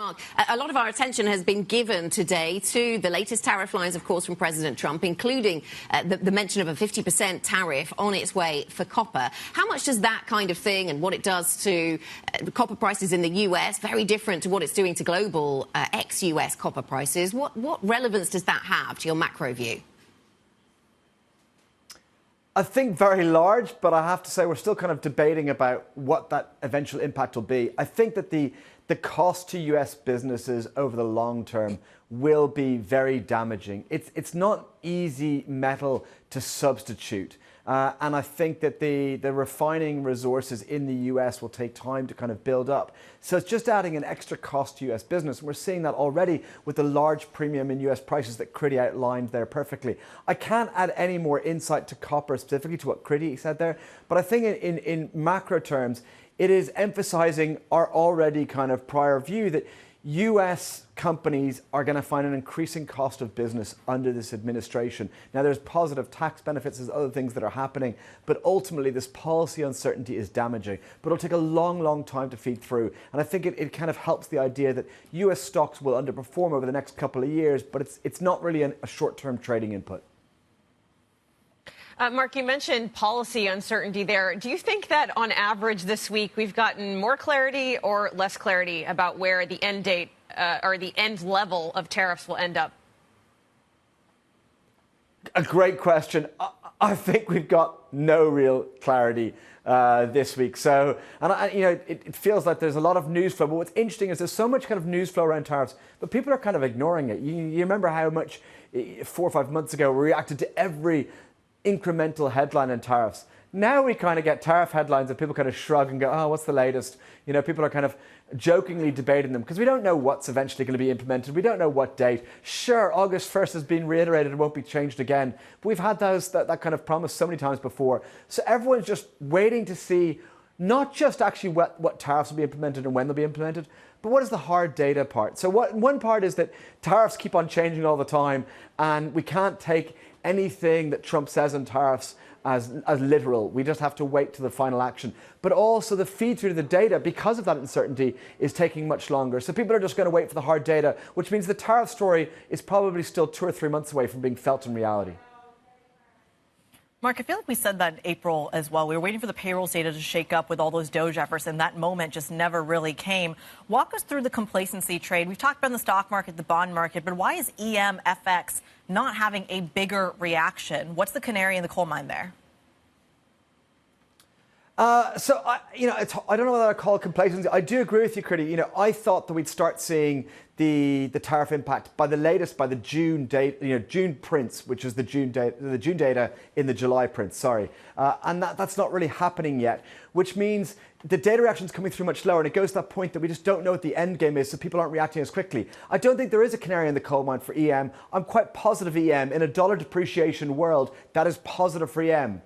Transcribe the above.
Mark, a lot of our attention has been given today to the latest tariff lines, of course, from President Trump, including the mention of a 50% tariff on its way for copper. How much does that kind of thing and what it does to copper prices in the US, very different to what it's doing to global ex-US copper prices, what relevance does that have to your macro view? I think very large, but I have to say we're still kind of debating about what that eventual impact will be. I think that the cost to US businesses over the long term will be very damaging. It's not easy metal to substitute. And I think that the refining resources in the US will take time to kind of build up. So it's just adding an extra cost to US business. And we're seeing that already with the large premium in US prices that Kriti outlined there perfectly. I can't add any more insight to copper specifically to what Kriti said there. But I think in macro terms, it is emphasizing our already kind of prior view that US companies are going to find an increasing cost of business under this administration. Now, there's positive tax benefits, there's other things that are happening, but ultimately this policy uncertainty is damaging. But it'll take a long, long time to feed through. And I think it kind of helps the idea that US stocks will underperform over the next couple of years, but it's not really a short-term trading input. Mark, you mentioned policy uncertainty there. Do you think that on average this week we've gotten more clarity or less clarity about where the end date or the end level of tariffs will end up? A great question. I think we've got no real clarity this week. So, and it feels like there's a lot of news flow. But what's interesting is there's so much kind of news flow around tariffs, but people are kind of ignoring it. You remember how much 4 or 5 months ago we reacted to every incremental headline on tariffs. Now we kind of get tariff headlines and people kind of shrug and go, oh, what's the latest? You know, people are kind of jokingly debating them because we don't know what's eventually going to be implemented. We don't know what date. Sure, August 1st has been reiterated and won't be changed again. But we've had that kind of promise so many times before. So everyone's just waiting to see not just actually what tariffs will be implemented and when they'll be implemented, but what is the hard data part? So one part is that tariffs keep on changing all the time and we can't take anything that Trump says on tariffs as literal. We just have to wait to the final action. But also the feed through to the data, because of that uncertainty, is taking much longer. So people are just going to wait for the hard data, which means the tariff story is probably still 2 or 3 months away from being felt in reality. Mark, I feel like we said that in April as well. We were waiting for the payrolls data to shake up with all those Doge efforts, and that moment just never really came. Walk us through the complacency trade. We've talked about the stock market, the bond market, but why is EMFX not having a bigger reaction? What's the canary in the coal mine there? I don't know whether I call it complacency. I do agree with you, Kriti. I thought that we'd start seeing the tariff impact by the June date, June prints, which is the June data in the July prints. Sorry, and that's not really happening yet, which means the data reaction is coming through much slower, and it goes to that point that we just don't know what the end game is, so people aren't reacting as quickly. I don't think there is a canary in the coal mine for EM. I'm quite positive EM in a dollar depreciation world that is positive for EM.